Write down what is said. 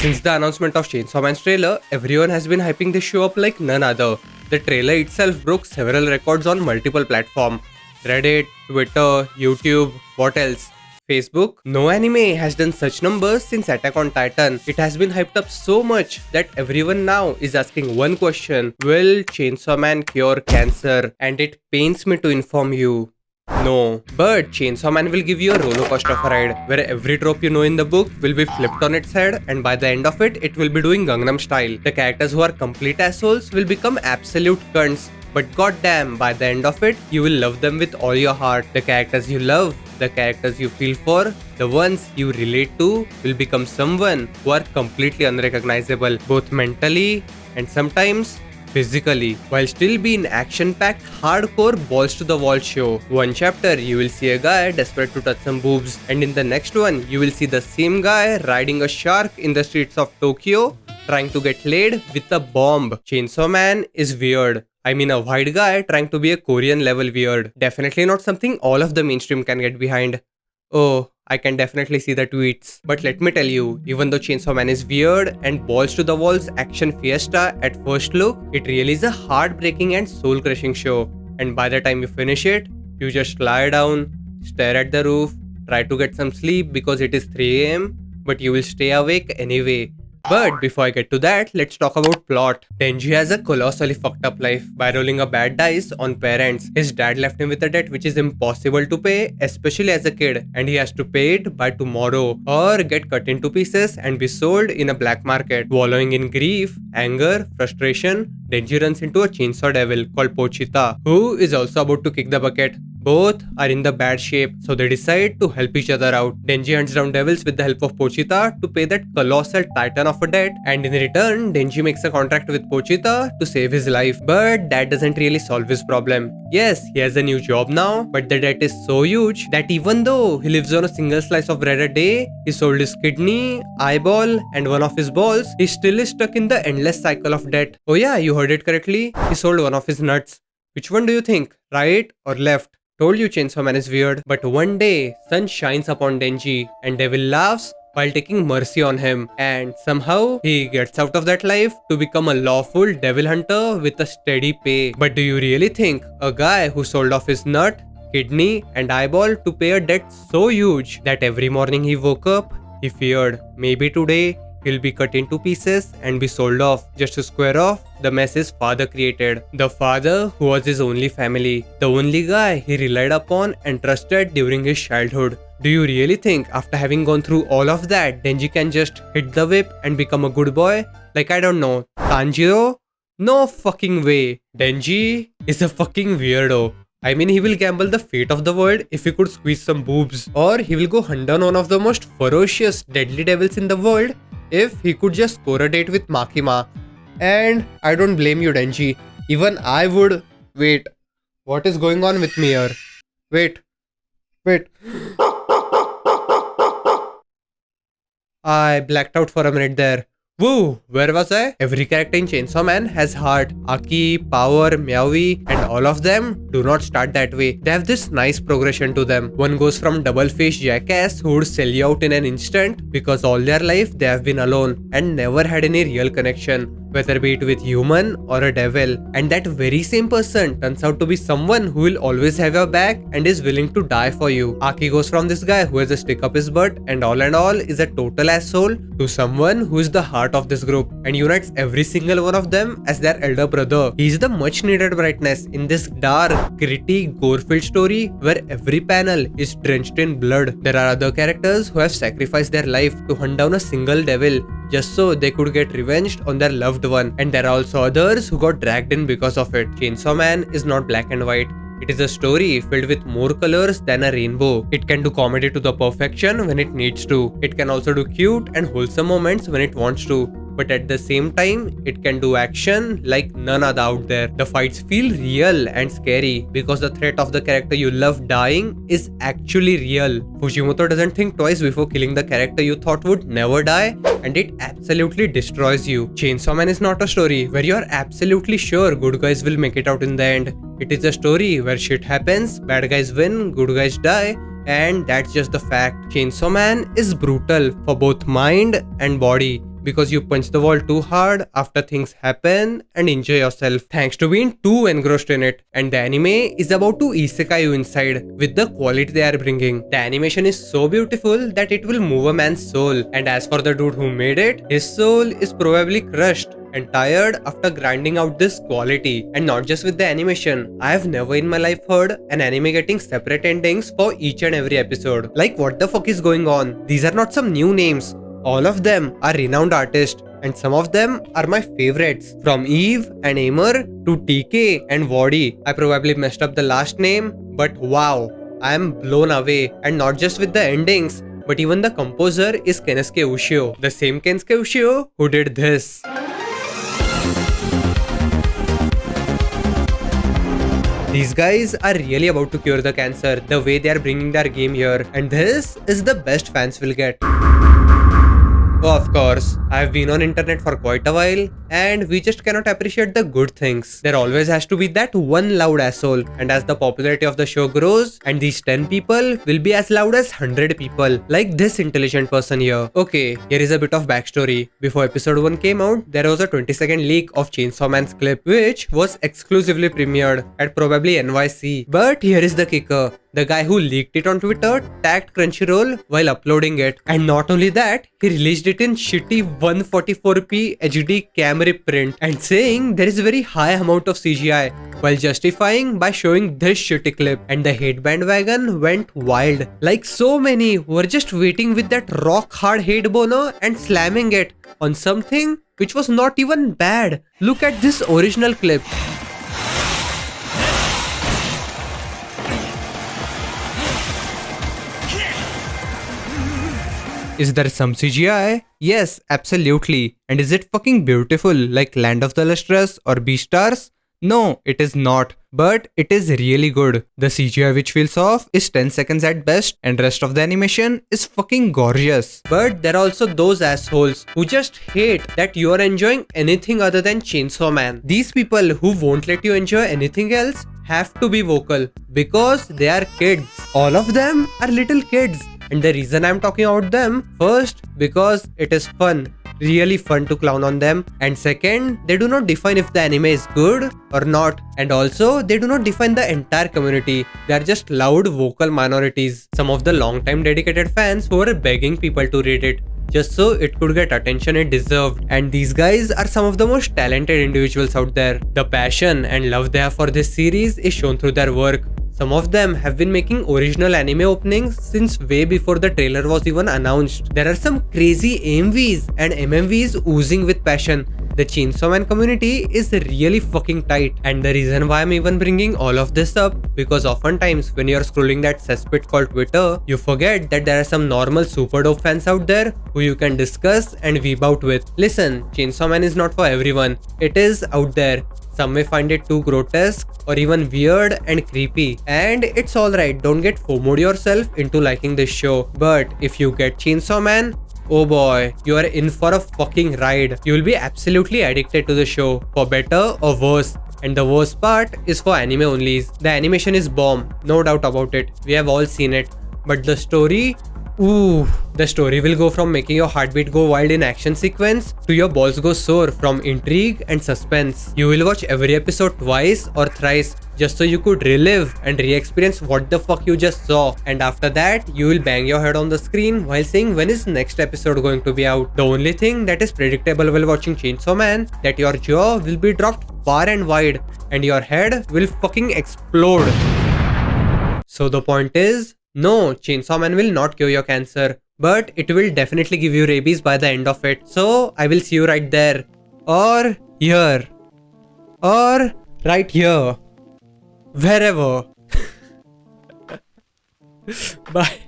Since the announcement of Chainsaw Man's trailer, everyone has been hyping this show up like none other. The trailer itself broke several records on multiple platforms. Reddit, Twitter, YouTube, what else? Facebook? No anime has done such numbers since Attack on Titan. It has been hyped up so much that everyone now is asking one question: will Chainsaw Man cure cancer? And it pains me to inform you, no. But Chainsaw Man will give you a roller coaster of a ride, where every trope you know in the book will be flipped on its head, and by the end of it, it will be doing Gangnam Style. The characters who are complete assholes will become absolute cunts. But goddamn, by the end of it, you will love them with all your heart. The characters you love, the characters you feel for, the ones you relate to, will become someone who are completely unrecognizable, both mentally and sometimes physically, while still be an action-packed, hardcore, balls-to-the-wall show. One chapter, you will see a guy desperate to touch some boobs, and in the next one, you will see the same guy riding a shark in the streets of Tokyo, trying to get laid with a bomb. Chainsaw Man is weird. I mean, a white guy trying to be a Korean level weird. Definitely not something all of the mainstream can get behind. Oh, I can definitely see the tweets. But let me tell you, even though Chainsaw Man is weird and balls to the walls action fiesta at first look, it really is a heartbreaking and soul crushing show. And by the time you finish it, you just lie down, stare at the roof, try to get some sleep because it is 3 AM, but you will stay awake anyway. But before I get to that, let's talk about plot. Denji has a colossally fucked up life by rolling a bad dice on parents. His dad left him with a debt which is impossible to pay, especially as a kid, and he has to pay it by tomorrow or get cut into pieces and be sold in a black market. Wallowing in grief, anger, frustration, Denji runs into a chainsaw devil called Pochita, who is also about to kick the bucket. Both are in the bad shape, so they decide to help each other out. Denji hunts down devils with the help of Pochita to pay that colossal titan of a debt, and in return, Denji makes a contract with Pochita to save his life. But that doesn't really solve his problem. Yes, he has a new job now, but the debt is so huge that even though he lives on a single slice of bread a day, he sold his kidney, eyeball, and one of his balls, he still is stuck in the endless cycle of debt. Oh yeah, you heard it correctly. He sold one of his nuts. Which one do you think? Right or left? Told you Chainsaw Man is weird. But one day, sun shines upon Denji and Devil laughs while taking mercy on him, and somehow he gets out of that life to become a lawful devil hunter with a steady pay. But do you really think a guy who sold off his nut, kidney and eyeball to pay a debt so huge that every morning he woke up, he feared maybe today he'll be cut into pieces and be sold off just to square off the mess his father created? The father who was his only family, the only guy he relied upon and trusted during his childhood. Do you really think after having gone through all of that, Denji can just hit the whip and become a good boy? Like, I don't know, Tanjiro? No fucking way. Denji is a fucking weirdo. I mean, he will gamble the fate of the world if he could squeeze some boobs. Or he will go hunt down one of the most ferocious, deadly devils in the world if he could just score a date with Makima. And I don't blame you, Denji. Even I would. Wait, what is going on with me here? Wait. I blacked out for a minute there. Woo! Where was I? Every character in Chainsaw Man has heart. Aki, Power, Meowie, and all of them do not start that way. They have this nice progression to them. One goes from double-faced jackass who would sell you out in an instant because all their life they have been alone and never had any real connection, whether be it with human or a devil. And that very same person turns out to be someone who will always have your back and is willing to die for you. Aki goes from this guy who has a stick up his butt and all is a total asshole to someone who is the heart of this group and unites every single one of them as their elder brother. He is the much needed brightness in this dark, gritty, gore-filled story where every panel is drenched in blood. There are other characters who have sacrificed their life to hunt down a single devil just so they could get revenged on their loved one, and there are also others who got dragged in because of it. Chainsaw Man is not black and white. It is a story filled with more colors than a rainbow. It can do comedy to the perfection when it needs to. It can also do cute and wholesome moments when it wants to. But at the same time, it can do action like none other out there. The fights feel real and scary because the threat of the character you love dying is actually real. Fujimoto doesn't think twice before killing the character you thought would never die, and it absolutely destroys you. Chainsaw Man is not a story where you are absolutely sure good guys will make it out in the end. It is a story where shit happens, bad guys win, good guys die, and that's just the fact. Chainsaw Man is brutal for both mind and body. because you punch the wall too hard after things happen and enjoy yourself thanks to being too engrossed in it. And the anime is about to isekai you inside with the quality they are bringing. The animation is so beautiful that it will move a man's soul. And as for the dude who made it, his soul is probably crushed and tired after grinding out this quality. And not just with the animation, I have never in my life heard an anime getting separate endings for each and every episode. Like, what the fuck is going on? These are not some new names. All of them are renowned artists, and some of them are my favorites. From Eve and Aimer to TK and Wadi. I probably messed up the last name, but wow, I am blown away. And not just with the endings, but even the composer is Kensuke Ushio. The same Kensuke Ushio who did this. These guys are really about to cure the cancer the way they are bringing their game here, and this is the best fans will get. Oh, of course, I've been on internet for quite a while and we just cannot appreciate the good things. There always has to be that one loud asshole, and as the popularity of the show grows, and these 10 people will be as loud as 100 people, like this intelligent person here. Okay, here is a bit of backstory. Before episode 1 came out, there was a 20-second leak of Chainsaw Man's clip, which was exclusively premiered at probably NYC. But here is the kicker. The guy who leaked it on Twitter tagged Crunchyroll while uploading it. And not only that, he released it in shitty 144p HD camera print and saying there is a very high amount of CGI while justifying by showing this shitty clip. And the hate bandwagon went wild. Like so many were just waiting with that rock hard hate boner and slamming it on something which was not even bad. Look at this original clip. Is there some CGI? Yes, absolutely. And is it fucking beautiful like Land of the Lustrous or Beastars? No, it is not. But it is really good. The CGI which feels off is 10 seconds at best, and rest of the animation is fucking gorgeous. But there are also those assholes who just hate that you are enjoying anything other than Chainsaw Man. These people who won't let you enjoy anything else have to be vocal because they are kids. All of them are little kids. And the reason I'm talking about them, first, because it is fun. Really fun to clown on them. And second, they do not define if the anime is good or not. And also, they do not define the entire community. They are just loud vocal minorities. Some of the long-time dedicated fans who were begging people to read it just so it could get attention it deserved. And these guys are some of the most talented individuals out there. The passion and love they have for this series is shown through their work. Some of them have been making original anime openings since way before the trailer was even announced. There are some crazy AMVs and MMVs oozing with passion. The Chainsaw Man community is really fucking tight, and the reason why I'm even bringing all of this up, because oftentimes when you're scrolling that cesspit called Twitter, you forget that there are some normal super dope fans out there who you can discuss and weeb out with. Listen, Chainsaw Man is not for everyone. It is out there. Some may find it too grotesque or even weird and creepy. And it's alright, don't get FOMO'd yourself into liking this show. But if you get Chainsaw Man, oh boy, you are in for a fucking ride. You will be absolutely addicted to the show, for better or worse. And the worst part is for anime onlys. The animation is bomb, no doubt about it. We have all seen it. But the story, ooh, the story will go from making your heartbeat go wild in action sequence to your balls go sore from intrigue and suspense. You will watch every episode twice or thrice just so you could relive and re-experience what the fuck you just saw. And after that, you will bang your head on the screen while saying when is next episode going to be out. The only thing that is predictable while watching Chainsaw Man, that your jaw will be dropped far and wide and your head will fucking explode. So the point is, no, Chainsaw Man will not cure your cancer, but it will definitely give you rabies by the end of it. So I will see you right there, or here, or right here, wherever. Bye.